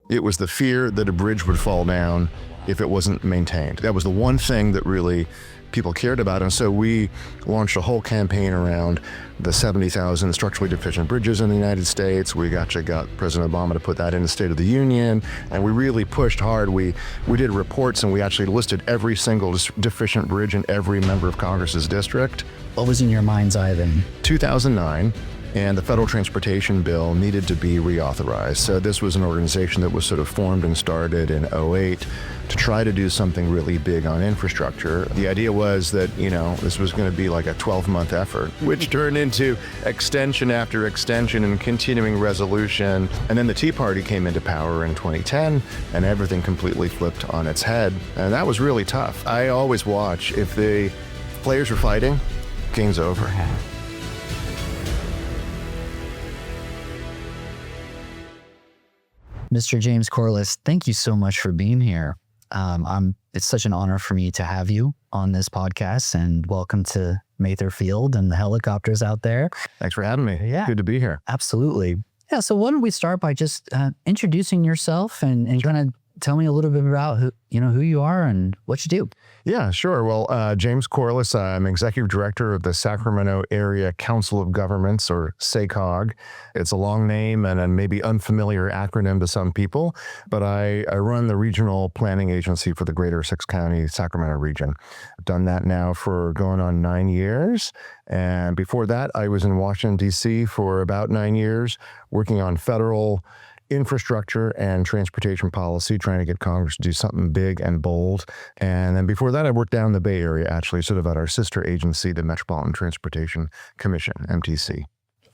It was the fear that a bridge would fall down if it wasn't maintained. That was the one thing that really people cared about. And so we launched a whole campaign around the 70,000 structurally deficient bridges in the United States. We actually got President Obama to put that in the State of the Union, and we really pushed hard. We did reports, and we actually listed every single deficient bridge in every member of Congress's district. What was in your mind's eye then? 2009. And the federal transportation bill needed to be reauthorized. So this was an organization that was sort of formed and started in 2008 to try to do something really big on infrastructure. The idea was that, this was going to be like a 12-month effort, which turned into extension after extension and continuing resolution. And then the Tea Party came into power in 2010, and everything completely flipped on its head. And that was really tough. I always watch, if the players are fighting, game's over. Mr. James Corless, thank you so much for being here. It's such an honor for me to have you on this podcast, and welcome to Mather Field and the helicopters out there. Thanks for having me. Yeah. Good to be here. Absolutely. Yeah, so why don't we start by just introducing yourself and kind of tell me a little bit about who you are and what you do. Yeah, sure. Well, James Corless, I'm Executive Director of the Sacramento Area Council of Governments, or SACOG. It's a long name and a maybe unfamiliar acronym to some people, but I run the regional planning agency for the greater 6-county Sacramento region. I've done that now for going on 9 years. And before that, I was in Washington, D.C. for about 9 years, working on federal infrastructure and transportation policy, trying to get Congress to do something big and bold. And then before that, I worked down in the Bay Area, actually, sort of at our sister agency, the Metropolitan Transportation Commission, MTC.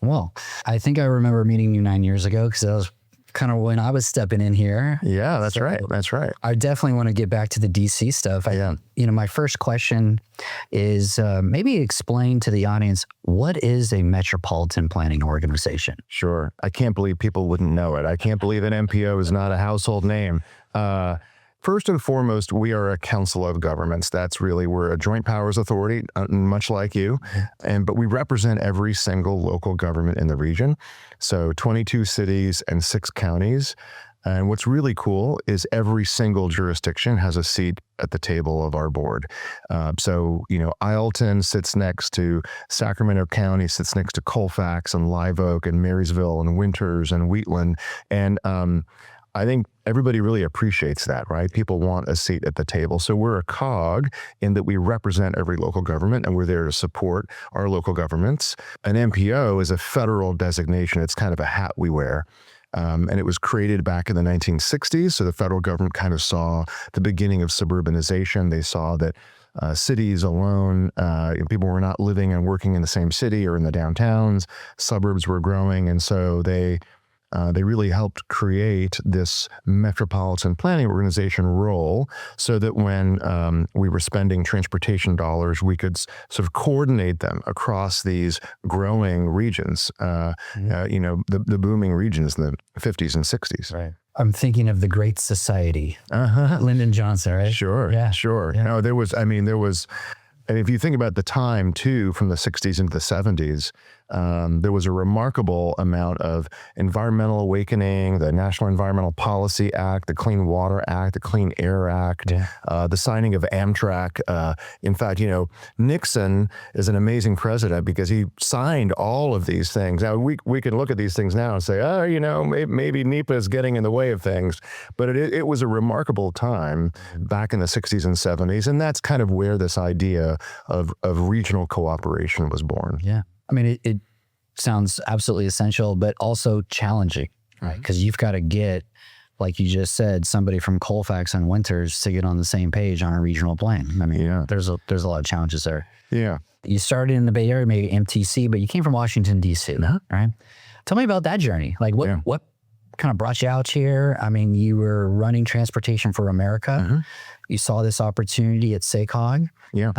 Well, I think I remember meeting you 9 years ago, because that was kind of when I was stepping in here. Yeah, that's right. That's right. I definitely want to get back to the DC stuff. My first question is maybe explain to the audience, what is a metropolitan planning organization? Sure. I can't believe people wouldn't know it. I can't believe an MPO is not a household name. First and foremost, we are a council of governments. We're a joint powers authority, much like you, but we represent every single local government in the region. So 22 cities and 6 counties. And what's really cool is every single jurisdiction has a seat at the table of our board. Ileton sits next to Sacramento County, sits next to Colfax and Live Oak and Marysville and Winters and Wheatland. And I think everybody really appreciates that, right? People want a seat at the table. So we're a cog in that we represent every local government, and we're there to support our local governments. An MPO is a federal designation. It's kind of a hat we wear. And it was created back in the 1960s. So the federal government kind of saw the beginning of suburbanization. They saw that cities alone, people were not living and working in the same city or in the downtowns. Suburbs were growing. And so they really helped create this metropolitan planning organization role, so that when we were spending transportation dollars, we could sort of coordinate them across these growing regions, the booming regions in the 50s and 60s. Right. I'm thinking of the Great Society. Lyndon Johnson, right? Sure. Yeah. Sure. Yeah. No, there was, and if you think about the time too, from the 60s into the 70s, there was a remarkable amount of environmental awakening, the National Environmental Policy Act, the Clean Water Act, the Clean Air Act, the signing of Amtrak. In fact, Nixon is an amazing president because he signed all of these things. Now, we can look at these things now and say, maybe NEPA is getting in the way of things. But it was a remarkable time back in the 60s and 70s. And that's kind of where this idea of regional cooperation was born. Yeah. It sounds absolutely essential, but also challenging, right? Because you've got to get, like you just said, somebody from Colfax and Winters to get on the same page on a regional plan. There's a lot of challenges there. Yeah. You started in the Bay Area, maybe MTC, but you came from Washington, D.C., right? Tell me about that journey. Like what kind of brought you out here? You were running Transportation for America. You saw this opportunity at SACOG. Yeah.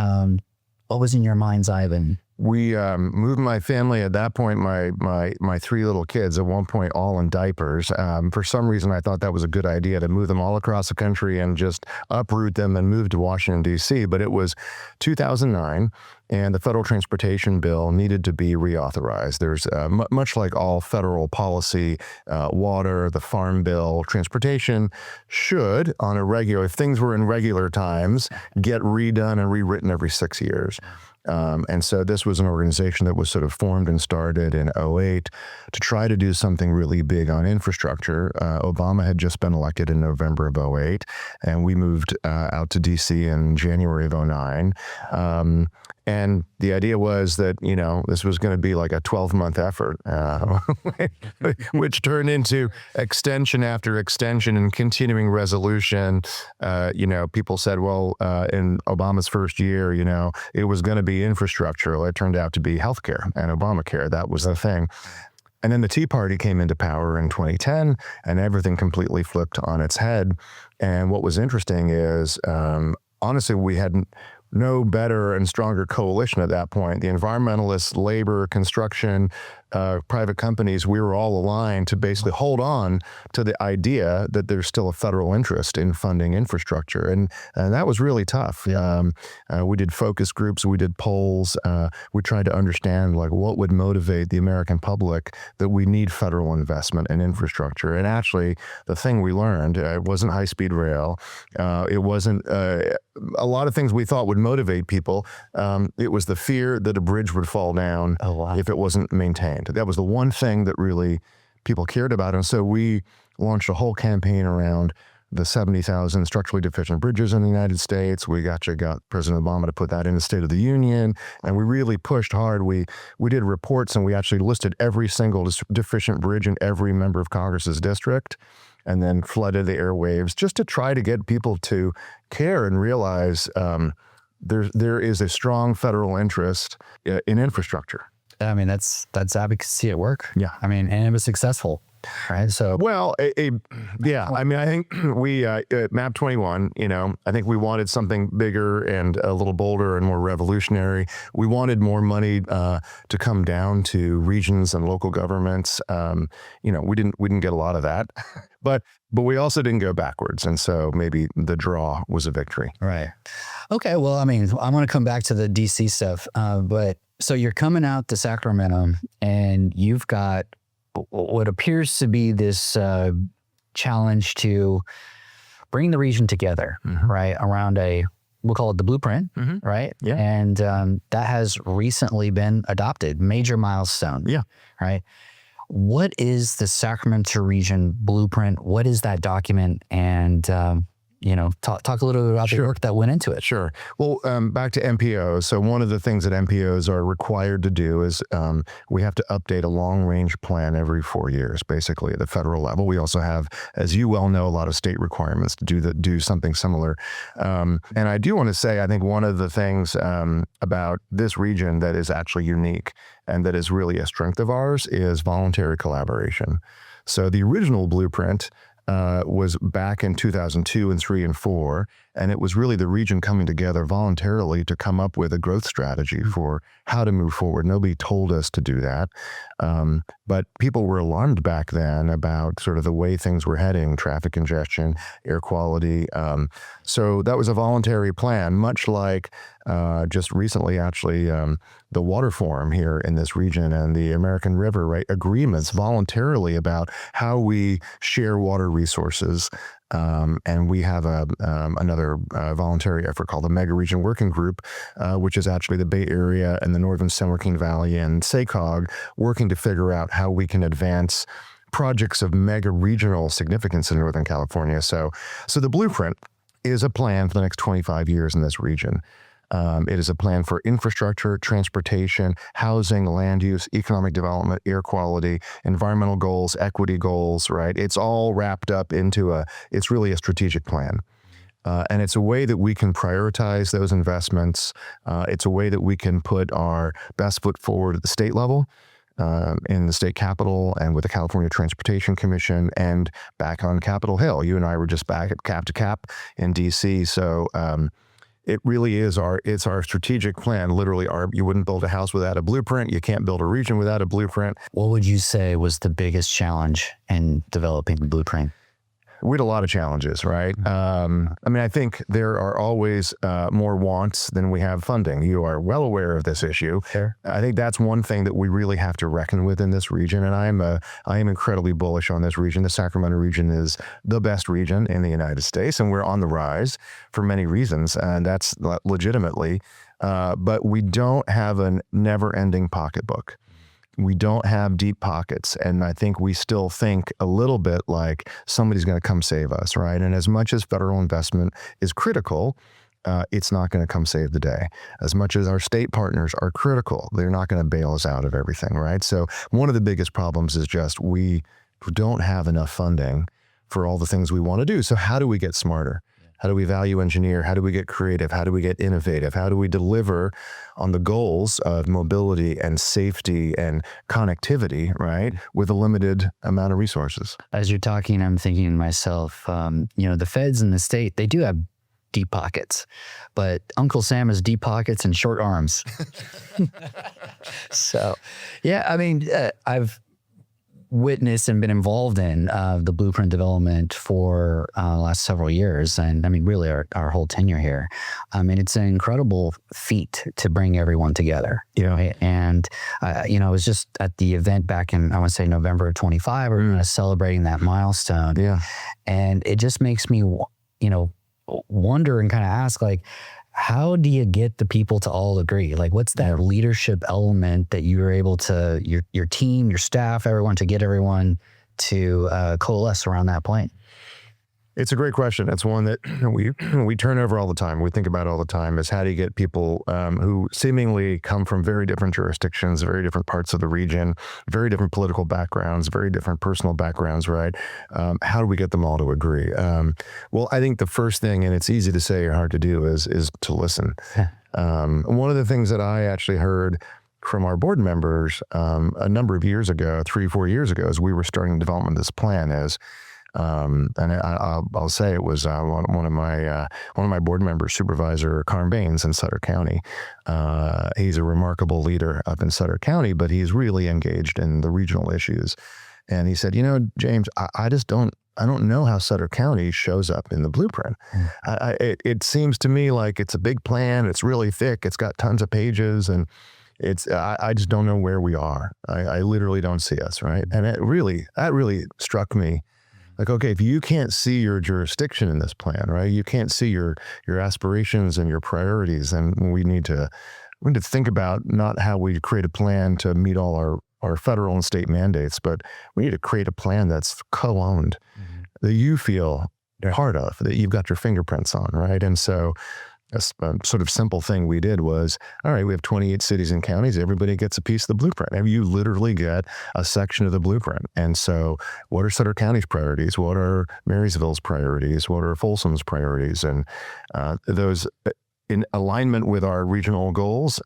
What was in your mind's eye then? We moved my family at that point, my 3 little kids, at one point all in diapers. For some reason, I thought that was a good idea to move them all across the country and just uproot them and move to Washington, D.C. But it was 2009. and the federal transportation bill needed to be reauthorized. There's much like all federal policy, water, the farm bill, transportation should, on a regular, if things were in regular times, get redone and rewritten every 6 years. And so this was an organization that was sort of formed and started in 2008 to try to do something really big on infrastructure. Obama had just been elected in November of 2008, and we moved out to D.C. in January of 2009. And the idea was that, you know, this was going to be like a 12-month effort, which turned into extension after extension and continuing resolution. You know, people said, well, in Obama's first year, you know, it was going to be infrastructure. Well, it turned out to be healthcare and Obamacare. That was the thing. And then the Tea Party came into power in 2010, and everything completely flipped on its head. And what was interesting is, honestly, we hadn't no better and stronger coalition at that point. The environmentalists, labor, construction, private companies, we were all aligned to basically hold on to the idea that there's still a federal interest in funding infrastructure. And that was really tough. We did focus groups, we did polls. We tried to understand like what would motivate the American public that we need federal investment in infrastructure. And actually, the thing we learned, it wasn't high-speed rail. It wasn't a lot of things we thought would motivate people. It was the fear that a bridge would fall down if it wasn't maintained. That was the one thing that really people cared about. And so we launched a whole campaign around the 70,000 structurally deficient bridges in the United States. We actually got President Obama to put that in the State of the Union. And we really pushed hard. We did reports, and we actually listed every single deficient bridge in every member of Congress's district, and then flooded the airwaves just to try to get people to care and realize there is a strong federal interest in infrastructure. I mean, that's advocacy at work. Yeah. I mean, and it was successful, right? So, well, yeah. I mean, I think we MAP 21. You know, I think we wanted something bigger and a little bolder and more revolutionary. We wanted more money to come down to regions and local governments. You know, we didn't get a lot of that, but we also didn't go backwards, and so maybe the draw was a victory. Right. Okay. Well, I mean, I want to come back to the DC stuff, but. So you're coming out to Sacramento, and you've got what appears to be this challenge to bring the region together, right, around we'll call it the blueprint, right? Yeah. And that has recently been adopted, major milestone. Yeah. Right. What is the Sacramento region blueprint? What is that document? And you know, talk a little bit about the work that went into it. Sure. Well, back to MPOs. So one of the things that MPOs are required to do is we have to update a long-range plan every 4 years, basically at the federal level. We also have, as you well know, a lot of state requirements to do something similar. And I do want to say, I think one of the things about this region that is actually unique and that is really a strength of ours is voluntary collaboration. So the original blueprint was back in 2002 and 3 and 4, and it was really the region coming together voluntarily to come up with a growth strategy for how to move forward. Nobody told us to do that, but people were alarmed back then about sort of the way things were heading, traffic congestion, air quality. So that was a voluntary plan, much like just recently, actually, the water forum here in this region and the American River, right, agreements voluntarily about how we share water resources. And we have another voluntary effort called the Mega Region Working Group, which is actually the Bay Area and the Northern San Joaquin Valley and SACOG working to figure out how we can advance projects of mega regional significance in Northern California. So the blueprint is a plan for the next 25 years in this region. It is a plan for infrastructure, transportation, housing, land use, economic development, air quality, environmental goals, equity goals, right? It's all wrapped up into it's really a strategic plan. And it's a way that we can prioritize those investments. It's a way that we can put our best foot forward at the state level, in the state capitol and with the California Transportation Commission and back on Capitol Hill. You and I were just back at Cap to Cap in D.C. So, it really is it's our strategic plan. Literally, you wouldn't build a house without a blueprint. You can't build a region without a blueprint. What would you say was the biggest challenge in developing the blueprint? We had a lot of challenges, right? I mean, I think there are always more wants than we have funding. You are well aware of this issue. Sure. I think that's one thing that we really have to reckon with in this region. And I am incredibly bullish on this region. The Sacramento region is the best region in the United States, and we're on the rise for many reasons, and that's legitimately. But we don't have a never-ending pocketbook. We don't have deep pockets. And I think we still think a little bit like somebody's going to come save us, right? And as much as federal investment is critical, it's not going to come save the day. As much as our state partners are critical, they're not going to bail us out of everything, right? So one of the biggest problems is just we don't have enough funding for all the things we want to do. So how do we get smarter? How do we value engineer? How do we get creative? How do we get innovative? How do we deliver on the goals of mobility and safety and connectivity, right, with a limited amount of resources? As you're talking, I'm thinking to myself, the feds in the state, they do have deep pockets, but Uncle Sam has deep pockets and short arms. So, yeah, I mean, I've witnessed and been involved in the blueprint development for the last several years. And I mean, really our whole tenure here. And it's an incredible feat to bring everyone together. Yeah. Right? And, I was just at the event back in, I want to say November of 25, we're kind of celebrating that milestone. Yeah. And it just makes me, wonder and kind of ask, like, how do you get the people to all agree? Like, what's that leadership element that you were able to, your team, your staff, everyone, to get everyone to coalesce around that point? It's a great question. It's one that we turn over all the time. We think about all the time is how do you get people who seemingly come from very different jurisdictions, very different parts of the region, very different political backgrounds, very different personal backgrounds, right? How do we get them all to agree? Well, I think the first thing, and it's easy to say or hard to do, is to listen. One of the things that I actually heard from our board members a number of years ago, 3-4 years ago, as we were starting the development of this plan is, and I'll say it was one of my board members, Supervisor Carm Baines in Sutter County. He's a remarkable leader up in Sutter County, but he's really engaged in the regional issues. And he said, James, I don't know how Sutter County shows up in the blueprint. It seems to me like it's a big plan. It's really thick. It's got tons of pages, and I just don't know where we are. I literally don't see us, right? And that really struck me. Like, okay, if you can't see your jurisdiction in this plan, right? You can't see your aspirations and your priorities, and we need to think about not how we create a plan to meet all our federal and state mandates, but we need to create a plan that's co-owned, that you feel part of, that you've got your fingerprints on, right? And so a sort of simple thing we did was, all right, we have 28 cities and counties. Everybody gets a piece of the blueprint. And you literally get a section of the blueprint. And so what are Sutter County's priorities? What are Marysville's priorities? What are Folsom's priorities? And those in alignment with our regional goals,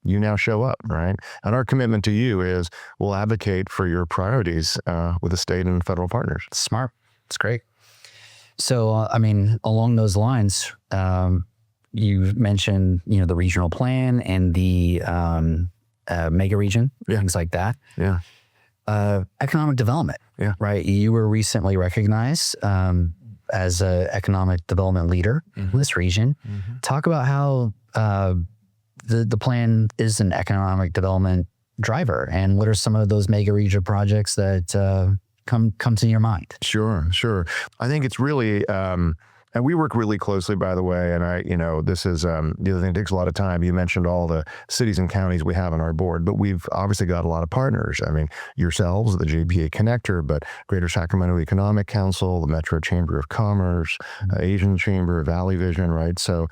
you now show up, right? And our commitment to you is we'll advocate for your priorities with the state and federal partners. Smart. It's great. So, along those lines, you mentioned, the regional plan and the mega region, things like that. Yeah. Economic development. Yeah. Right. You were recently recognized as an economic development leader in this region. Talk about how the plan is an economic development driver, and what are some of those mega region projects that come to your mind? Sure. I think it's really, and we work really closely, by the way, and this is the other thing that takes a lot of time. You mentioned all the cities and counties we have on our board, but we've obviously got a lot of partners. I mean, yourselves, the JPA Connector, but Greater Sacramento Economic Council, the Metro Chamber of Commerce, Asian Chamber, Valley Vision, right? So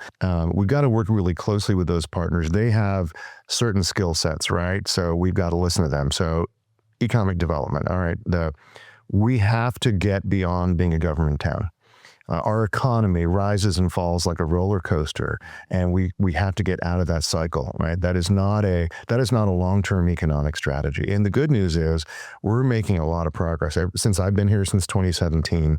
we've got to work really closely with those partners. They have certain skill sets, right? So we've got to listen to them. So economic development, all right, we have to get beyond being a government town. Our economy rises and falls like a roller coaster, and we have to get out of that cycle, right? That is not a long-term economic strategy. And the good news is we're making a lot of progress. Since I've been here since 2017,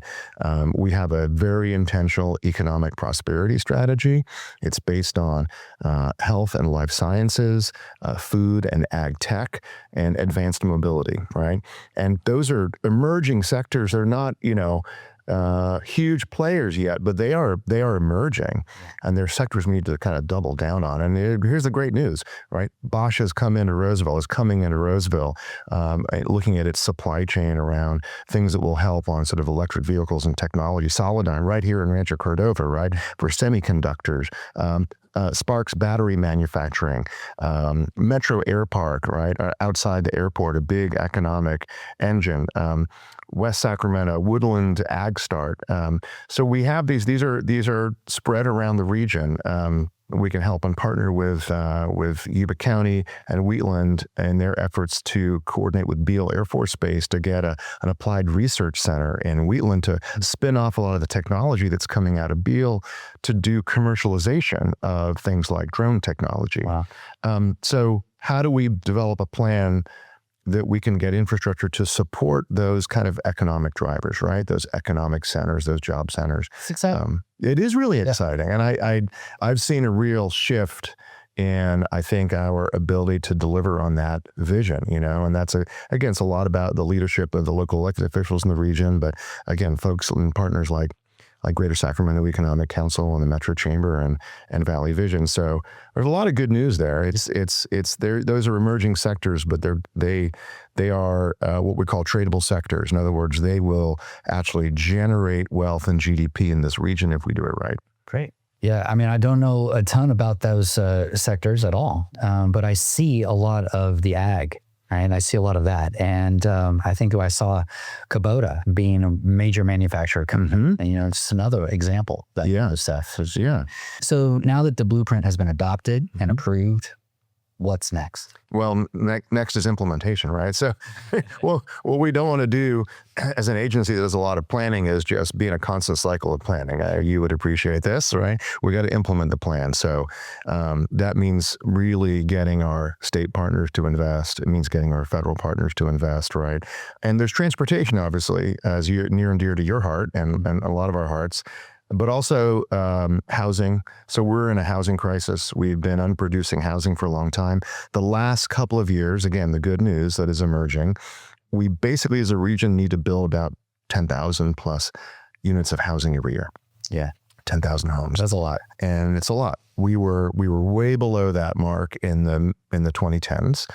we have a very intentional economic prosperity strategy. It's based on health and life sciences, food and ag tech, and advanced mobility, right? And those are emerging sectors. They're not, huge players yet, but they are emerging, and their sectors we need to kind of double down on. And here's the great news, right? Bosch has come into Roseville, is coming into Roseville, looking at its supply chain around things that will help on sort of electric vehicles and technology. Solidigm right here in Rancho Cordova, right, for semiconductors. Sparks battery manufacturing, Metro Air Park, right, outside the airport, a big economic engine. West Sacramento, Woodland Ag Start. So we have these are spread around the region. We can help and partner with Yuba County and Wheatland in their efforts to coordinate with Beale Air Force Base to get an applied research center in Wheatland to spin off a lot of the technology that's coming out of Beale to do commercialization of things like drone technology. Wow. So how do we develop a plan that we can get infrastructure to support those kind of economic drivers, right? Those economic centers, those job centers. It's exciting. It is really exciting. And I've seen a real shift in, I think, our ability to deliver on that vision, and that's, again, it's a lot about the leadership of the local elected officials in the region, but again, folks and partners like Greater Sacramento Economic Council and the Metro Chamber and Valley Vision. So there's a lot of good news there. It's those are emerging sectors, but they are what we call tradable sectors. In other words, they will actually generate wealth and GDP in this region if we do it right. Great. Yeah, I mean, I don't know a ton about those sectors at all, but I see a lot of the ag. And I see a lot of that. And I think I saw Kubota being a major manufacturer. And, it's another example of that stuff. So now that the blueprint has been adopted and approved, what's next? Well, next is implementation, right? So, what we don't want to do as an agency that does a lot of planning is just be in a constant cycle of planning. You would appreciate this, right? We got to implement the plan. So that means really getting our state partners to invest. It means getting our federal partners to invest, right? And there's transportation, obviously, as near and dear to your heart and a lot of our hearts. But also housing. So we're in a housing crisis. We've been unproducing housing for a long time. The last couple of years, again, the good news that is emerging, we basically as a region need to build about 10,000 plus units of housing every year. Yeah. 10,000 homes. That's a lot. And it's a lot. We were way below that mark in the 2010s.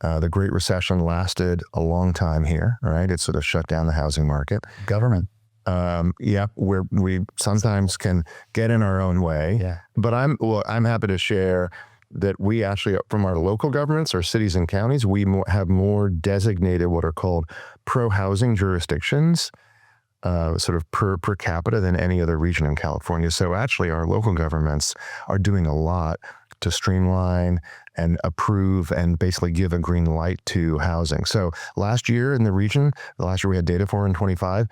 The Great Recession lasted a long time here, right? It sort of shut down the housing market. Government. Where we sometimes can get in our own way. Yeah. But I'm happy to share that we actually, from our local governments, our cities and counties, we have more designated what are called pro-housing jurisdictions, sort of per capita than any other region in California. So actually our local governments are doing a lot to streamline and approve and basically give a green light to housing. So last year in the region, we had data for in 25,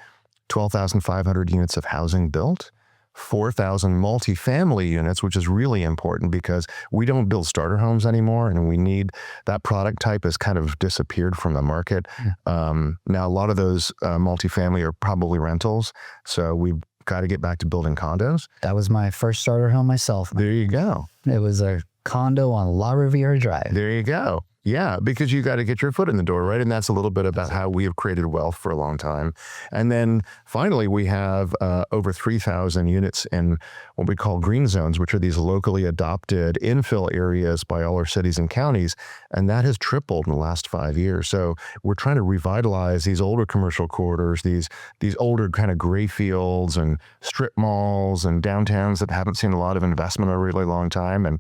12,500 units of housing built, 4,000 multifamily units, which is really important because we don't build starter homes anymore, and we need that product type has kind of disappeared from the market. Now, a lot of those multifamily are probably rentals, so we've got to get back to building condos. That was my first starter home myself. There you go. It was a condo on La Riviera Drive. There you go. Yeah, because you got to get your foot in the door, right? And that's a little bit about how we have created wealth for a long time. And then finally, we have over 3,000 units in what we call green zones, which are these locally adopted infill areas by all our cities and counties. And that has tripled in the last 5 years. So we're trying to revitalize these older commercial corridors, these older kind of gray fields and strip malls and downtowns that haven't seen a lot of investment in a really long time. And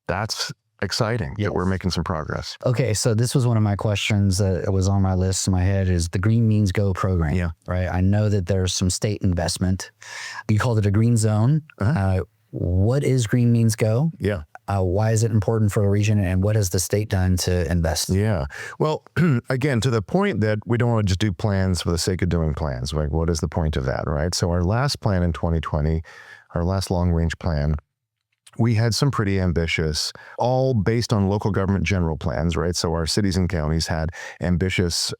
that's exciting that we're making some progress. Okay, so this was one of my questions that was on my list in my head is the Green Means Go program. Yeah. Right. I know that there's some state investment. You called it a green zone. What is Green Means Go? Yeah. Why is it important for a region, and what has the state done to invest? Yeah. Well, again, to the point that we don't want to just do plans for the sake of doing plans. Like, what is the point of that, right? So our last plan in 2020, our last long-range plan, we had some pretty ambitious, all based on local government general plans, right? So our cities and counties had ambitious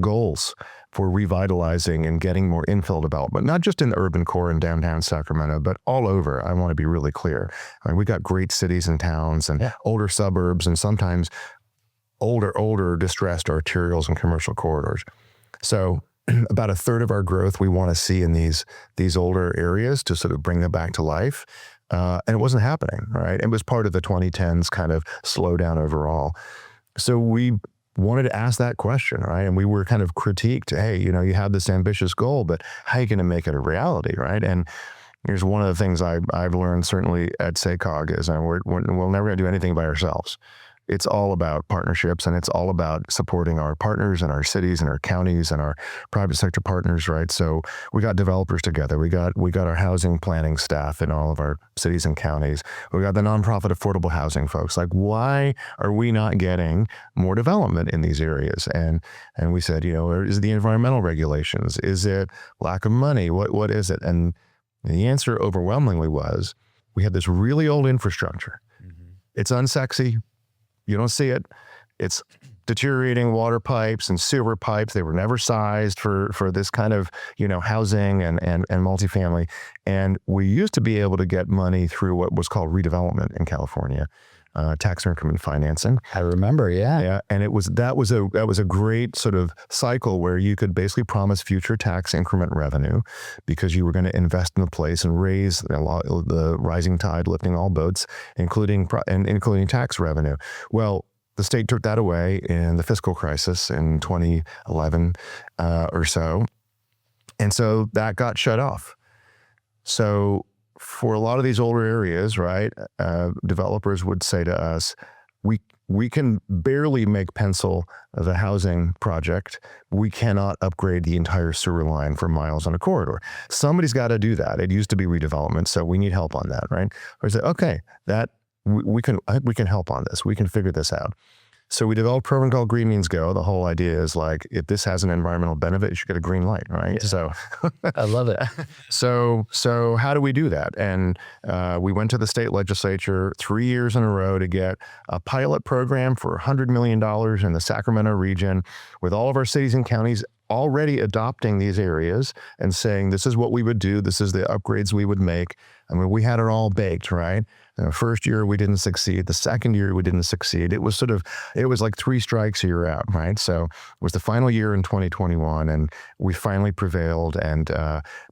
goals for revitalizing and getting more infill development, not just in the urban core in downtown Sacramento, but all over. I want to be really clear. I mean, we got great cities and towns and older suburbs and sometimes older distressed arterials and commercial corridors. So about a third of our growth we want to see in these older areas to sort of bring them back to life. And it wasn't happening, right? It was part of the 2010s kind of slowdown overall. So we wanted to ask that question, right? And we were kind of critiqued, hey, you have this ambitious goal, but how are you going to make it a reality, right? And here's one of the things I've learned certainly at SACOG is we're never going to do anything by ourselves. It's all about partnerships, and it's all about supporting our partners and our cities and our counties and our private sector partners, right? So we got developers together. We got our housing planning staff in all of our cities and counties. We got the nonprofit affordable housing folks. Like, why are we not getting more development in these areas? And we said, is it the environmental regulations? Is it lack of money? What is it? And the answer overwhelmingly was, we had this really old infrastructure. Mm-hmm. It's unsexy. You don't see it. It's deteriorating water pipes and sewer pipes. They were never sized for this kind of, housing and multifamily. And we used to be able to get money through what was called redevelopment in California, tax increment financing. I remember, yeah. Yeah, and that was a great sort of cycle where you could basically promise future tax increment revenue because you were going to invest in the place and raise the rising tide lifting all boats, including tax revenue. Well, the state took that away in the fiscal crisis in 2011 or so, and so that got shut off. So for a lot of these older areas, right, developers would say to us, we can barely make pencil the housing project. We cannot upgrade the entire sewer line for miles on a corridor. Somebody's got to do that. It used to be redevelopment, so we need help on that, right? Or say, okay, we can help on this. We can figure this out. So we developed a program called Green Means Go. The whole idea is like, if this has an environmental benefit, you should get a green light, right? Yeah. So I love it. So how do we do that? And we went to the state legislature 3 years in a row to get a pilot program for $100 million in the Sacramento region with all of our cities and counties already adopting these areas and saying, this is what we would do. This is the upgrades we would make. I mean, we had it all baked, right? The first year we didn't succeed. The second year we didn't succeed. It was like 3 strikes, you're out, right? So it was the final year in 2021 and we finally prevailed. And,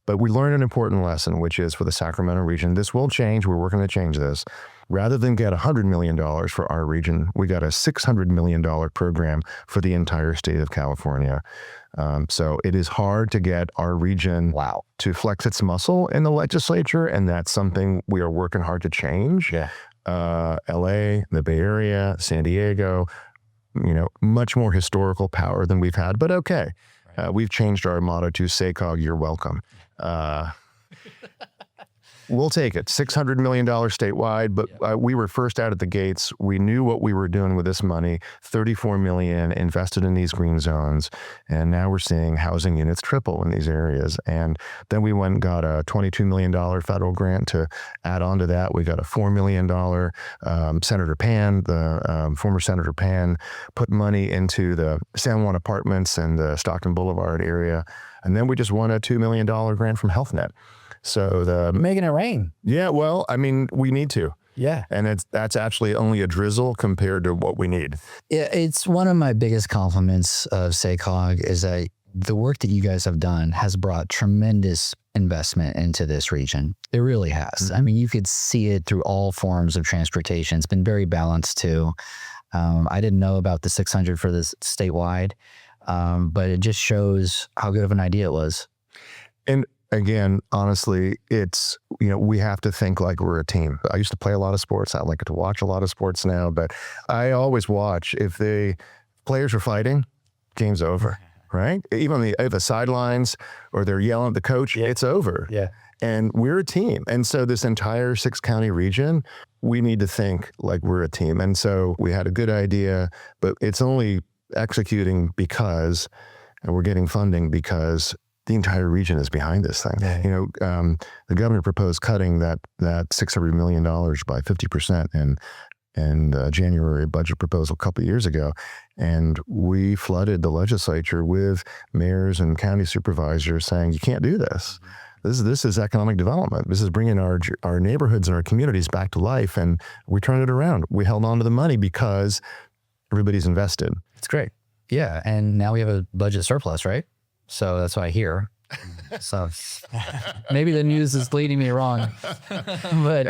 but we learned an important lesson, which is for the Sacramento region, this will change. We're working to change this. Rather than get $100 million for our region, we got a $600 million program for the entire state of California. So it is hard to get our region to flex its muscle in the legislature, and that's something we are working hard to change. Yeah. LA, the Bay Area, San Diego, much more historical power than we've had, but okay. We've changed our motto to SACOG, you're welcome. We'll take it. $600 million statewide, but we were first out at the gates. We knew what we were doing with this money, $34 million invested in these green zones. And now we're seeing housing units triple in these areas. And then we went and got a $22 million federal grant to add on to that. We got a $4 million, Senator Pan, the former Senator Pan, put money into the San Juan Apartments and the Stockton Boulevard area. And then we just won a $2 million grant from HealthNet. So making it rain. Yeah, well, I mean, we need to. Yeah. And that's actually only a drizzle compared to what we need. It's one of my biggest compliments of SACOG is that the work that you guys have done has brought tremendous investment into this region. It really has. Mm-hmm. I mean, you could see it through all forms of transportation. It's been very balanced too. I didn't know about the 600 for this statewide, but it just shows how good of an idea it was. And again, honestly, it's, we have to think like we're a team. I used to play a lot of sports. I like to watch a lot of sports now, but I always watch if the players are fighting, game's over, right? Even the sidelines or they're yelling at the coach, it's over. Yeah. And we're a team. And so this entire 6-county region, we need to think like we're a team. And so we had a good idea, but it's only executing because, and we're getting funding because the entire region is behind this thing. Yeah. The governor proposed cutting that $600 million by 50% in January budget proposal a couple of years ago. And we flooded the legislature with mayors and county supervisors saying, you can't do this. This is economic development. This is bringing our neighborhoods and our communities back to life. And we turned it around. We held on to the money because everybody's invested. It's great. Yeah. And now we have a budget surplus, right? So that's what I hear. So maybe the news is leading me wrong. But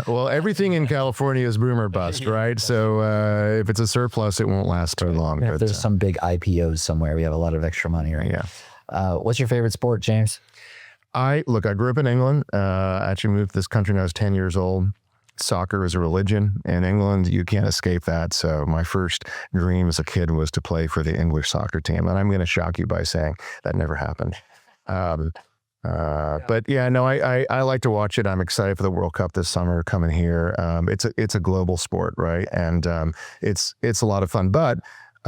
well, everything in California is boom or bust, right? So if it's a surplus, it won't last too long. If there's some big IPOs somewhere, we have a lot of extra money, right? Yeah. What's your favorite sport, James? I grew up in England. Actually moved to this country when I was 10 years old. Soccer is a religion in England. You can't escape that. So my first dream as a kid was to play for the English soccer team. And I'm going to shock you by saying that never happened. But yeah, no, I like to watch it. I'm excited for the World Cup this summer coming here. It's a global sport, right? And it's a lot of fun. But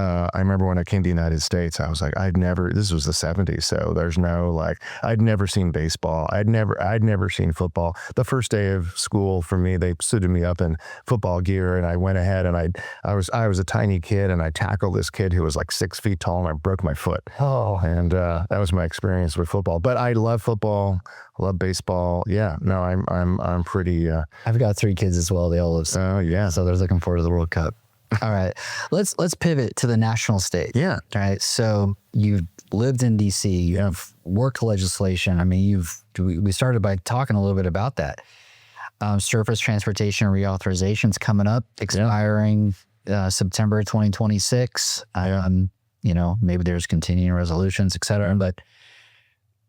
I remember when I came to the United States, I was like, this was the 70s. So there's no I'd never seen baseball. I'd never seen football. The first day of school for me, they suited me up in football gear and I went ahead and I was a tiny kid and I tackled this kid who was like 6 feet tall and I broke my foot. Oh, and that was my experience with football, but I love football. I love baseball. Yeah, no, I'm pretty, I've got 3 kids as well. They all live. Oh yeah. So they're looking forward to the World Cup. All right, let's pivot to the national stage. Yeah. All right. So you've lived in D.C. You've worked legislation. I mean, we started by talking a little bit about that. Surface transportation reauthorization's coming up, expiring September 2026. Maybe there's continuing resolutions, et cetera. But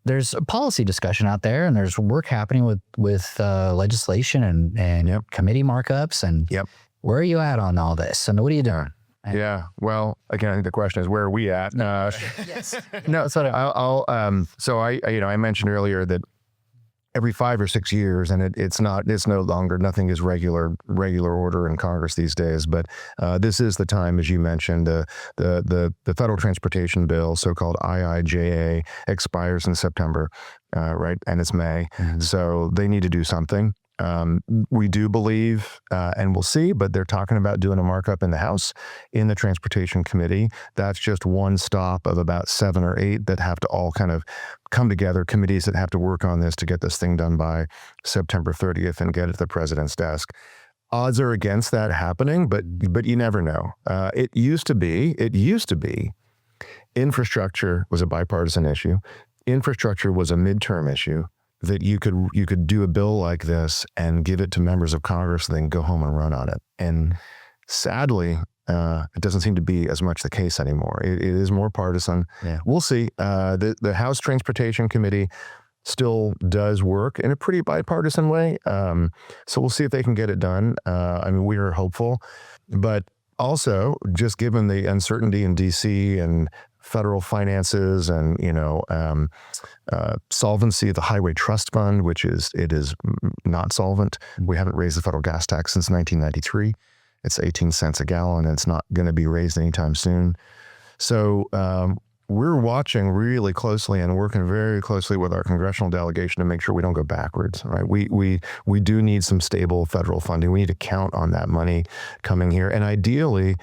there's a policy discussion out there, and there's work happening with legislation and committee markups and. Where are you at on all this? And what are you doing? Yeah. Well, again, I think the question is, where are we at? Yes. No, so I mentioned earlier that every 5 or 6 years, and it's no longer, nothing is regular order in Congress these days. But this is the time, as you mentioned, the federal transportation bill, so-called IIJA, expires in September, right? And it's May. Mm-hmm. So they need to do something. We do believe, and we'll see, but they're talking about doing a markup in the House, in the Transportation Committee. That's just one stop of about 7 or 8 that have to all kind of come together, committees that have to work on this to get this thing done by September 30th and get it to the president's desk. Odds are against that happening, but you never know. It used to be, infrastructure was a bipartisan issue. Infrastructure was a midterm issue. That you could do a bill like this and give it to members of Congress and then go home and run on it. And sadly, it doesn't seem to be as much the case anymore. It is more partisan. Yeah. We'll see. The House Transportation Committee still does work in a pretty bipartisan way. So we'll see if they can get it done. We are hopeful, but also just given the uncertainty in D.C. and federal finances and, solvency of the Highway Trust Fund, which is not solvent. We haven't raised the federal gas tax since 1993. It's 18 cents a gallon, and it's not going to be raised anytime soon. So we're watching really closely and working very closely with our congressional delegation to make sure we don't go backwards, right? We do need some stable federal funding. We need to count on that money coming here. And ideally,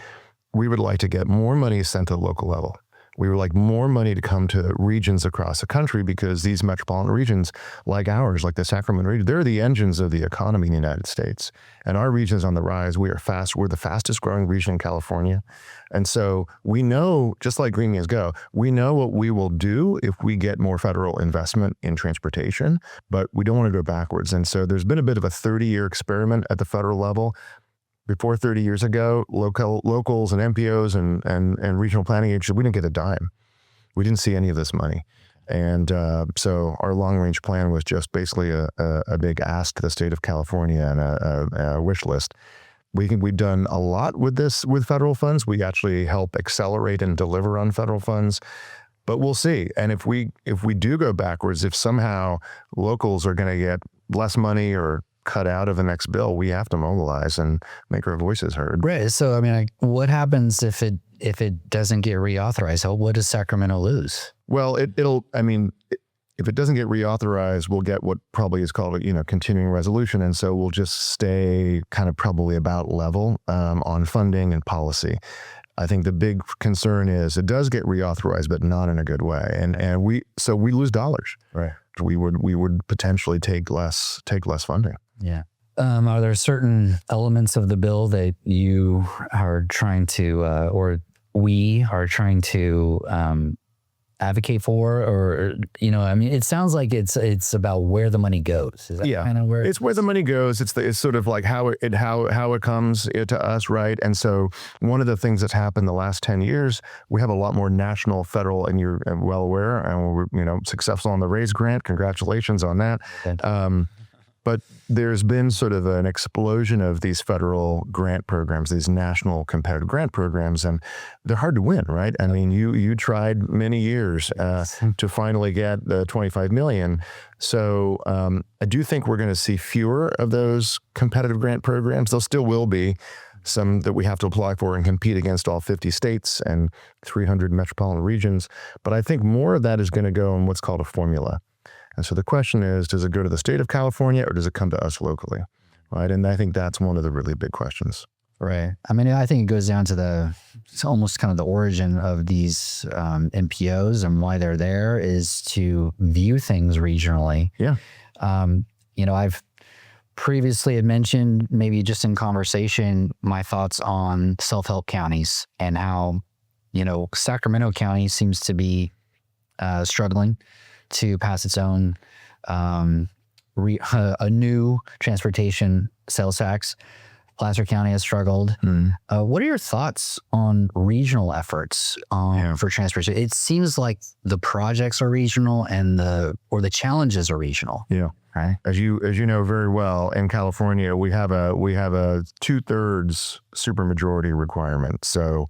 we would like to get more money sent to the local level. We would like more money to come to regions across the country because these metropolitan regions like ours, like the Sacramento region, they're the engines of the economy in the United States. And our region is on the rise. We're the fastest growing region in California. And so we know, just like Green Means Go, we know what we will do if we get more federal investment in transportation, but we don't want to go backwards. And so there's been a bit of a 30-year experiment at the federal level. Before 30 years ago, locals and MPOs and regional planning agencies, we didn't get a dime. We didn't see any of this money. And so our long-range plan was just basically a big ask to the state of California and a wish list. We think we've done a lot with federal funds. We actually help accelerate and deliver on federal funds. But we'll see. And if we do go backwards, if somehow locals are going to get less money or cut out of the next bill, we have to mobilize and make our voices heard. Right. So, what happens if it doesn't get reauthorized? What does Sacramento lose? Well, if it doesn't get reauthorized, we'll get what probably is called a continuing resolution, and so we'll just stay kind of probably about level on funding and policy. I think the big concern is it does get reauthorized, but not in a good way, and we lose dollars. Right. We would potentially take less funding. Yeah. Are there certain elements of the bill that you are trying to, or we are trying to advocate for, or I mean, it sounds like it's about where the money goes. Is that kind of where it's where the money goes? It's sort of like how it comes to us, right? And so one of the things that's happened the last 10 years, we have a lot more national, federal, and you're well aware, and we're successful on the RAISE grant. Congratulations on that. But there's been sort of an explosion of these federal grant programs, these national competitive grant programs, and they're hard to win, right? I mean, you tried many years to finally get the $25 million. So I do think we're going to see fewer of those competitive grant programs. There still will be some that we have to apply for and compete against all 50 states and 300 metropolitan regions. But I think more of that is going to go in what's called a formula. And so the question is, does it go to the state of California or does it come to us locally, right? And I think that's one of the really big questions. Right. I mean, I think it goes down to it's almost kind of the origin of these MPOs and why they're there is to view things regionally. Yeah. I've previously had mentioned, maybe just in conversation, my thoughts on self-help counties and how, Sacramento County seems to be struggling to pass its own a new transportation sales tax. Placer County has struggled. What are your thoughts on regional efforts for transportation? It seems like the projects are regional and the challenges are regional. Yeah. Right. As you know very well, in California, we have a 2/3 supermajority requirement. So,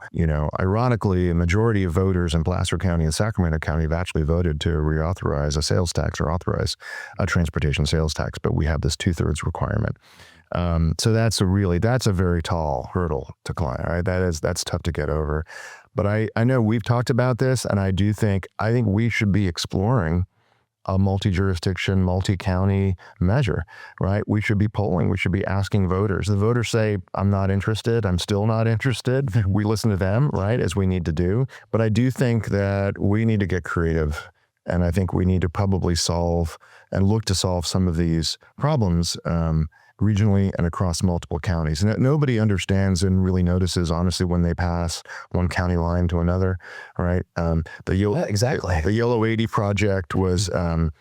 ironically, a majority of voters in Placer County and Sacramento County have actually voted to reauthorize a sales tax or authorize a transportation sales tax, but we have this 2/3 requirement. So that's a very tall hurdle to climb. Right? That's tough to get over. But I know we've talked about this, and I think we should be exploring a multi-jurisdiction, multi-county measure, right? We should be polling. We should be asking voters. The voters say, I'm not interested. I'm still not interested. We listen to them, right, as we need to do. But I do think that we need to get creative. And I think we need to probably look to solve some of these problems regionally and across multiple counties. And nobody understands and really notices, honestly, when they pass one county line to another, right? Exactly. The Yellow 80 project was, we're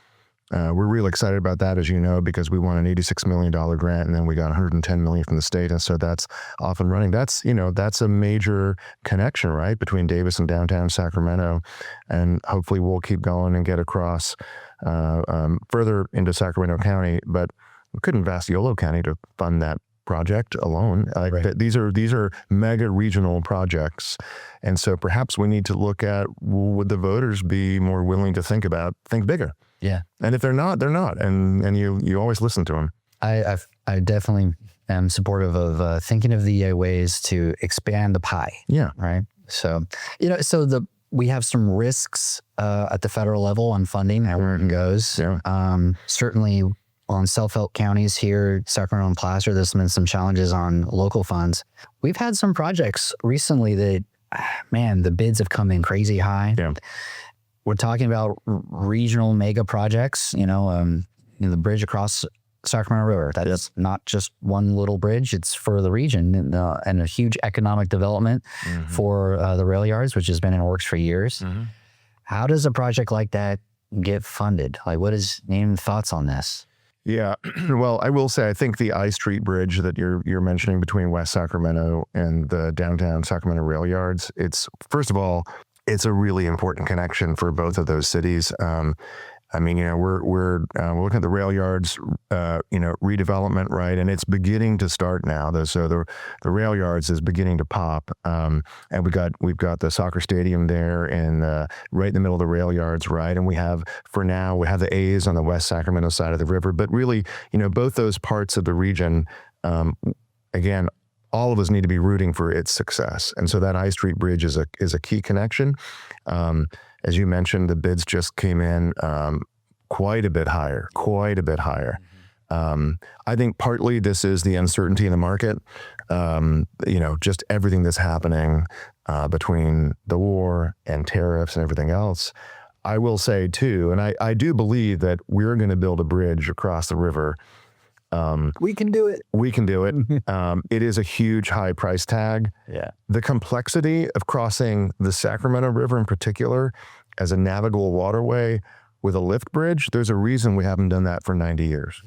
really excited about that, as you know, because we won an $86 million grant and then we got $110 million from the state. And so that's off and running. That's a major connection, right, between Davis and downtown Sacramento. And hopefully we'll keep going and get across further into Sacramento County. But we couldn't have asked Yolo County to fund that project alone. Right. These are mega regional projects. And so perhaps we need to look at, would the voters be more willing to think bigger? Yeah. And if they're not, they're not. And you always listen to them. I definitely am supportive of thinking of the ways to expand the pie. Yeah. Right. So, we have some risks at the federal level on funding and where it goes. Yeah. Certainly on self-help counties here, Sacramento and Placer, there's been some challenges on local funds. We've had some projects recently that, the bids have come in crazy high. Yeah. We're talking about regional mega projects, the bridge across Sacramento River. That is not just one little bridge. It's for the region and a huge economic development for the rail yards, which has been in works for years. How does a project like that get funded? Like, what is Name's thoughts on this? Yeah, well, I will say I think the I Street Bridge that you're mentioning between West Sacramento and the downtown Sacramento rail yards, first of all, it's a really important connection for both of those cities. We're looking at the rail yards, redevelopment, right? And it's beginning to start now. So the rail yards is beginning to pop. And we've got the soccer stadium there and right in the middle of the rail yards, right? And we have the A's on the West Sacramento side of the river. But really, both those parts of the region, again, all of us need to be rooting for its success. And so that I Street Bridge is a key connection. As you mentioned, the bids just came in quite a bit higher. I think partly this is the uncertainty in the market, just everything that's happening between the war and tariffs and everything else. I will say too, and I do believe that we're going to build a bridge across the river. We can do it. It is a huge high price tag. Yeah. The complexity of crossing the Sacramento River in particular as a navigable waterway with a lift bridge, there's a reason we haven't done that for 90 years.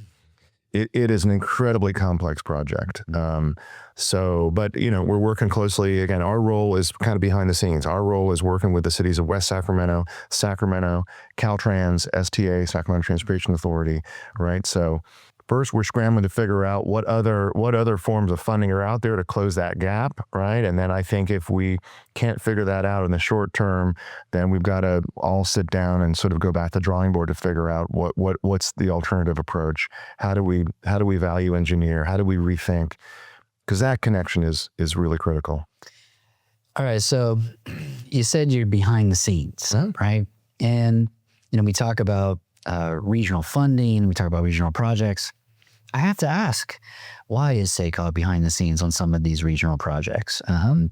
It is an incredibly complex project. But we're working closely. Again, our role is kind of behind the scenes. Our role is working with the cities of West Sacramento, Caltrans, STA, Sacramento Transportation Authority, right? So first, we're scrambling to figure out what other forms of funding are out there to close that gap, right? And then I think if we can't figure that out in the short term, then we've got to all sit down and sort of go back to the drawing board to figure out what's the alternative approach. How do we value engineer? How do we rethink? Because that connection is really critical. All right, so you said you're behind the scenes, right? And we talk about regional funding, we talk about regional projects. I have to ask, why is SACOG behind the scenes on some of these regional projects? I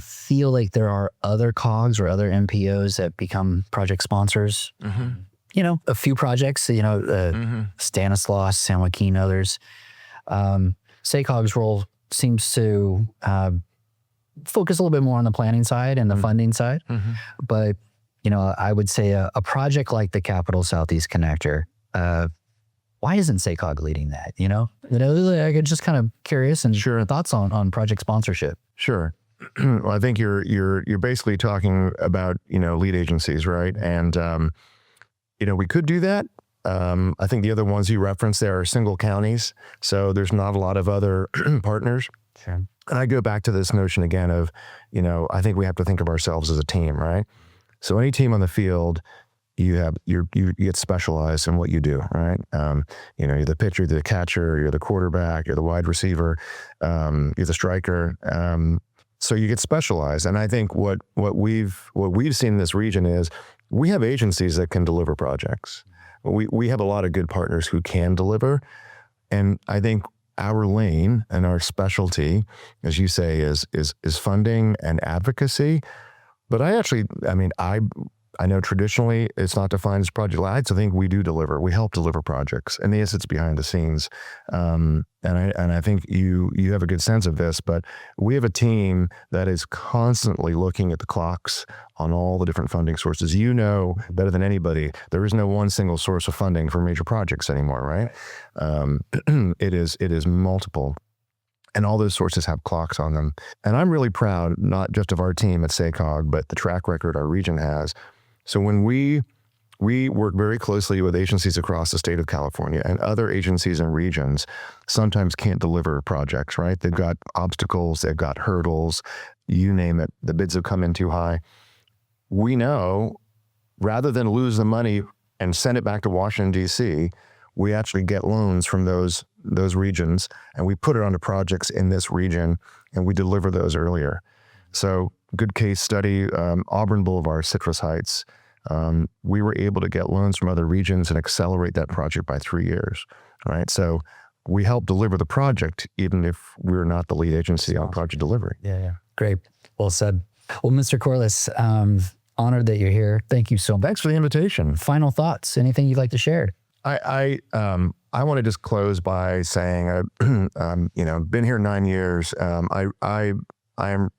feel like there are other COGs or other MPOs that become project sponsors. A few projects, Stanislaus, San Joaquin, others. SACOG's role seems to focus a little bit more on the planning side and the funding side. But, I would say a project like the Capital Southeast Connector, why isn't SACOG leading that? I get just kind of curious and thoughts on project sponsorship. Sure. Well, I think you're basically talking about lead agencies, right? And we could do that. I think the other ones you referenced there are single counties, so there's not a lot of other partners. Sure. And I go back to this notion again of, I think we have to think of ourselves as a team, right? So any team on the field, you get specialized in what you do, right? You're the pitcher, you're the catcher, you're the quarterback, you're the wide receiver, you're the striker. So you get specialized. And I think what we've seen in this region is we have agencies that can deliver projects. We have a lot of good partners who can deliver. And I think our lane and our specialty, as you say, is funding and advocacy. But I know traditionally it's not defined as project lights. I think we do deliver. We help deliver projects. And yes, it's behind the scenes. And I think you have a good sense of this, but we have a team that is constantly looking at the clocks on all the different funding sources. Better than anybody, there is no one single source of funding for major projects anymore, right? It is multiple. And all those sources have clocks on them. And I'm really proud, not just of our team at SACOG, but the track record our region has. So when we work very closely with agencies across the state of California, and other agencies and regions sometimes can't deliver projects, right? They've got obstacles, they've got hurdles, you name it. The bids have come in too high. We know, rather than lose the money and send it back to Washington, D.C., we actually get loans from those regions, and we put it onto projects in this region, and we deliver those earlier. So good case study, Auburn Boulevard, Citrus Heights. We were able to get loans from other regions and accelerate that project by 3 years, right? So we help deliver the project, even if we're not the lead agency on project delivery. Yeah. Great. Well said. Well, Mr. Corless, honored that you're here. Thank you so much. Thanks for the invitation. Final thoughts, anything you'd like to share? I want to just close by saying, been here 9 years. I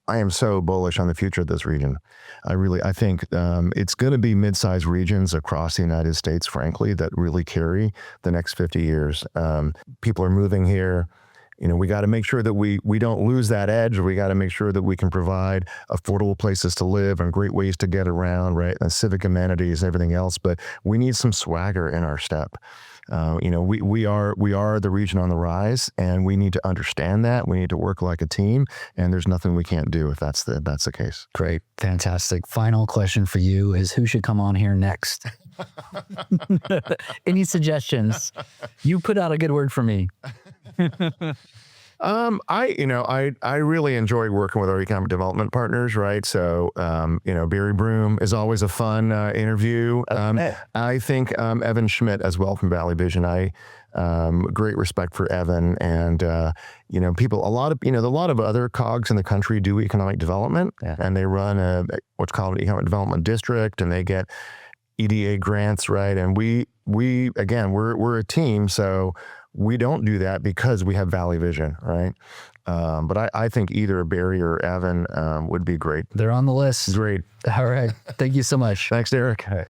am so bullish on the future of this region. I think it's going to be mid-sized regions across the United States, frankly, that really carry the next 50 years. People are moving here. We got to make sure that we don't lose that edge. We got to make sure that we can provide affordable places to live and great ways to get around, right? And civic amenities and everything else. But we need some swagger in our step. We are the region on the rise, and we need to understand that. We need to work like a team, and there's nothing we can't do if that's the case. Great. Fantastic. Final question for you is, who should come on here next? Any suggestions? You put out a good word for me. I really enjoy working with our economic development partners, right? So, Barry Broom is always a fun interview. I think Evan Schmidt as well from Valley Vision. Great respect for Evan, and a lot of other COGs in the country do economic development, and they run what's called an economic development district, and they get EDA grants, right? And we're a team, so We don't do that because we have Valley Vision, right? But I think either Barry or Evan would be great. They're on the list. Great. All right. Thank you so much. Thanks, Derek.